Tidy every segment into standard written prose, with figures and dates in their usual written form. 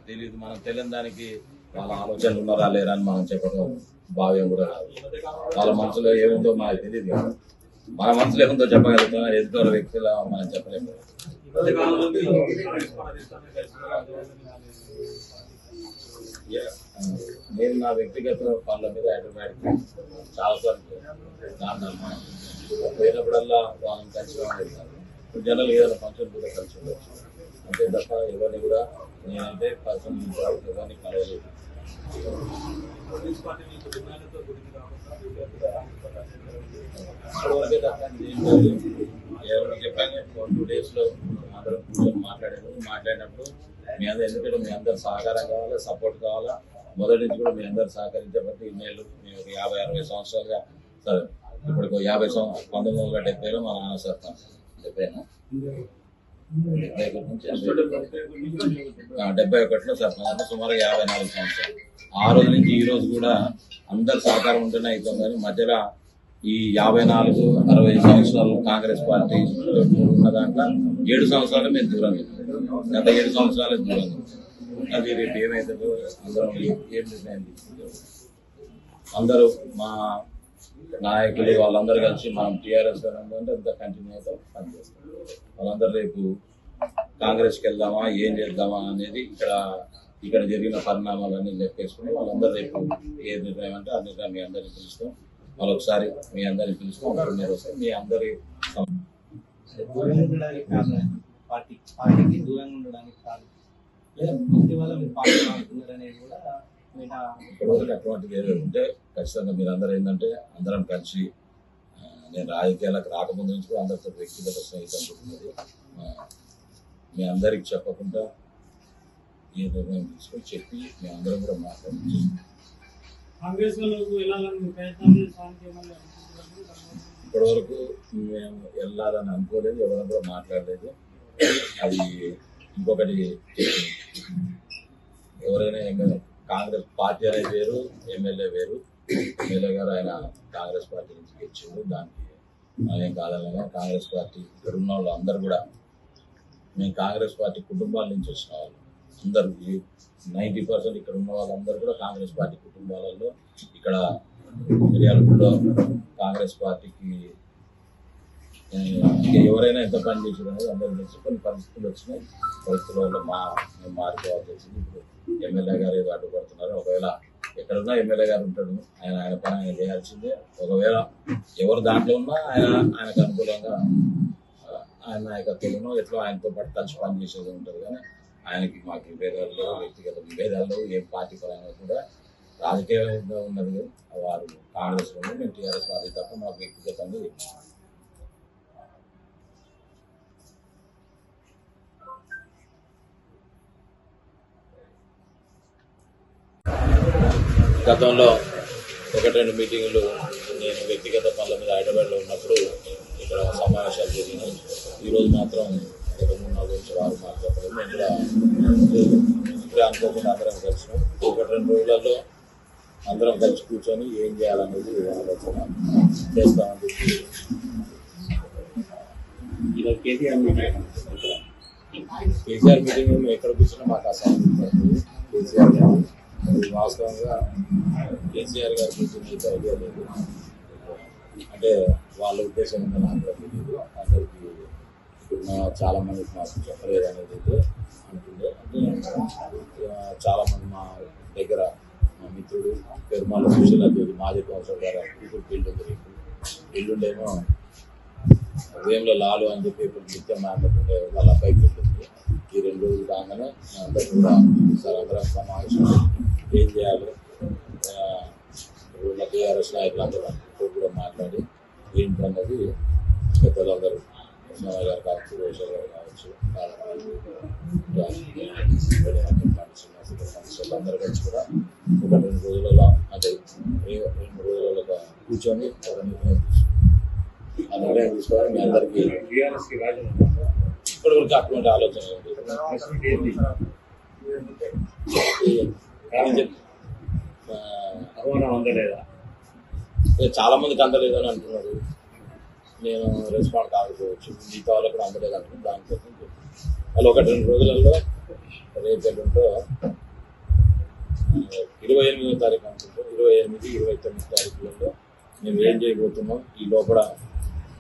తెలియదు. మనం తెలియని దానికి వాళ్ళ ఆలోచనలు ఉన్నారా లేరా అని మనం చెప్పడం భావ్యం కూడా కాదు. వాళ్ళ మనసులో ఏముందో మనకు తెలియదు. మన మనసులో ఏముందో చెప్పగలుగుతాం, ఎదుటి వ్యక్తుల మనం చెప్పలేము. నేను నా వ్యక్తిగత పనుల మీద హైదరాబాద్ చాలాసార్లు పోయినప్పుడల్లా వాళ్ళని కలిసి వెళ్తాను. జనాలు ఏదైనా ఫంక్షన్ కూడా కలిసి ఉండొచ్చు, అంతే తప్ప ఎవరిని కూడా నేనైతే పర్సనల్ ఎవరిని కలవలేదు. ఇప్పటివరకే చెప్పాను. 2 days లో అందరం కూర్చొని మాట్లాడినప్పుడు మీ అందరూ, ఎందుకంటే మీ అందరు సహకారం కావాలా, సపోర్ట్ కావాలా. మొదటి నుంచి కూడా మీ అందరు సహకరించబట్టి ఇన్నేళ్ళు మేము 50-60 సంవత్సరాలుగా, సరే ఇప్పుడు 1970లో మా నాన్న సర్పంచ్, 71లో సర్పంచ్ అంటే సుమారు 54 సంవత్సరాలు. ఆ రోజు నుంచి ఈ రోజు కూడా అందరు సహకారం ఉంటేనే అవుతాం. కానీ మధ్యలో ఈ 54-60 సంవత్సరాలు కాంగ్రెస్ పార్టీ ఉన్న దాంట్లో 7 సంవత్సరాలు మేము దూరం, గత 7 సంవత్సరాలు దూరం. అది రేపు ఏమైతుందో అందరం ఏం నిర్ణయం తీసుకుంటాం. అందరూ మా నాయకులు వాళ్ళందరూ కలిసి మనం టీఆర్ఎస్ అంటే అంతా కంటిన్యూ అవుతాం, పనిచేస్తాం. వాళ్ళందరూ రేపు కాంగ్రెస్కి వెళ్దామా ఏం చేద్దామా అనేది ఇక్కడ జరిగిన పరిణామాలన్నీ లెక్కేసుకుని వాళ్ళందరూ రేపు ఏ నిర్ణయం అంటే ఆ నిర్ణయం మీ అందరినీ పిలుస్తాం. మరొకసారి మీ అందరినీ పిలుచుకోం. మీ అందరి పార్టీకి దూరంగా ఉండడానికి కారణం ఇటీవల మీరు పార్టీ మారుతున్నారనేది కూడా ఇప్పటివరకు అటువంటిది ఏదో ఉంటే ఖచ్చితంగా మీరు అందరూ ఏంటంటే అందరం కలిసి, నేను రాజకీయాలకు రాకముందు నుంచి కూడా అందరితో వ్యక్తిగత స్నేహితం ఉంటుంది. మీ అందరికి చెప్పకుండా ఏ నిర్ణయం తీసుకొని చెప్పి మేము అందరం కూడా మాట్లాడుతుంది. ఇప్పటివరకు మేము వెళ్ళాలని అనుకోలేదు, ఎవరైనా కూడా మాట్లాడలేదు. అది ఇంకొకటి, ఎవరైనా కాంగ్రెస్ పార్టీ అనేది వేరు, ఎమ్మెల్యే వేరు. ఎమ్మెల్యే గారు ఆయన కాంగ్రెస్ పార్టీ నుంచి గెలిచిండు, దానికి ఏం కాదనగా కాంగ్రెస్ పార్టీ ఇక్కడ ఉన్న వాళ్ళు అందరూ కూడా, మేము కాంగ్రెస్ పార్టీ కుటుంబాల నుంచి వచ్చిన వాళ్ళు అందరూ 90% ఇక్కడ ఉన్న వాళ్ళందరూ కూడా కాంగ్రెస్ పార్టీ కుటుంబాలలో ఇక్కడ మిర్యాలగూడలో కాంగ్రెస్ పార్టీకి ఎవరైనా ఎంత పని చేసారు అనేది అందరూ తెలిసి కొన్ని పరిస్థితులు వచ్చినాయి. పరిస్థితుల వల్ల మేము మారిపోవాల్సి వచ్చింది. ఇప్పుడు ఎమ్మెల్యే గారు ఏదో అడ్డుపడుతున్నారు. ఒకవేళ ఎక్కడున్నా ఎమ్మెల్యే గారు ఉంటాడు, ఆయన పని ఆయన చేయాల్సిందే. ఒకవేళ ఎవరు దాంట్లో ఉన్నా ఆయనకు అనుకూలంగా ఆయన నాయకత్వంలో ఎట్లా ఆయనతో పాటు కలిసి పని చేసేది ఉంటుంది. కానీ ఆయనకి మాకు విభేదాల్లో, వ్యక్తిగత విభేదాల్లో ఏ పార్టీ పరంగా కూడా రాజకీయంగా ఉన్నది. వారు కాంగ్రెస్లో, మేము టీఆర్ఎస్ పార్టీ తప్ప మాకు వ్యక్తిగతంగా గతంలో 1-2 మీటింగులు నేను వ్యక్తిగత పనుల మీద హైదరాబాద్లో ఉన్నప్పుడు ఇక్కడ సమావేశాలు జరిగినాయి. ఈరోజు మాత్రం 3-4 నుంచి వారు మాకు చెప్పలేదు. మేము కూడా ఇప్పుడే అనుకోకుండా అందరం కలిసినాం. 1-2 రోజులలో అందరం కలిసి కూర్చొని ఏం చేయాలనేది ఆలోచన చేస్తామని చెప్పి ఈరోజు కేసీఆర్ మీటింగ్ మేము ఎక్కడ కూర్చున్నా మాకు అసలు కేసీఆర్ గారు వాస్తవంగా కేసీఆర్ గారి గురించి అయితే ఐడియా లేదు. అంటే వాళ్ళ ఉద్దేశం ఉందని నాకు తెలియదు. అందరికీ చాలా మందికి మాకు చెప్పలేదు అనేది అయితే అంటుండే. అంటే చాలామంది మా దగ్గర మా మిత్రుడు పెరుమాల సుశీలాదేవి మాజీ కౌన్సిలర్ గారు కూతురు పెళ్ళుండేమో ఉదయంలో లాలు అని చెప్పి ఇప్పుడు నిత్యం మాట్లాడుతుంటే వాళ్ళ అబ్బాయి పెళ్ళుంది. ఈ 2 రోజులు కాగానే అందరూ కూడా అందరం సమావేశం ఏం చేయాలి, ఉన్న టీఆర్ఎస్ నాయకులందరూ కూడా మాట్లాడి ఏంటన్నది పెద్దలందరూ కృష్ణరావు గారు కావచ్చు, రోషర్ గారు కావచ్చు, అందరూ కలిసి కూడా 1-2 రోజులలో అంటే 2 రోజులలో కూర్చొని ఒక నిర్ణయం ఆ నిర్ణయం తీసుకోవాలి. మీ అందరికీ ఇప్పటివరకు అటువంటి ఆలోచన చాలా మందికి అందలేదని అంటున్నారు. నేను రెస్పాండ్ కాకపోవచ్చు, మిగతా వాళ్ళకు కూడా అందలేదు అంటున్నాను. దానికోసం చెప్తాను. వాళ్ళు 1-2 రోజులలో రేపు ఎల్లుంటో 28వ తారీఖు అనుకుంటాం, 28, 29 తారీఖులలో మేము ఏం చేయబోతున్నాం, ఈ లోపల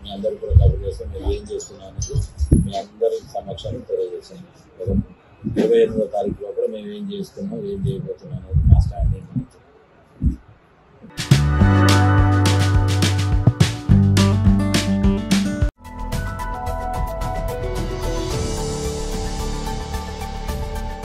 మీ అందరికీ కూడా కబుర్ చేస్తాం. మేము ఏం చేస్తున్నాం అనేది మీ అందరి సమక్షాన్ని తెలియజేస్తాం. 28వ తారీఖు లోపల మేము ఏం చేస్తున్నాం, ఏం చేయబోతున్నాం అనేది మా స్టాండ్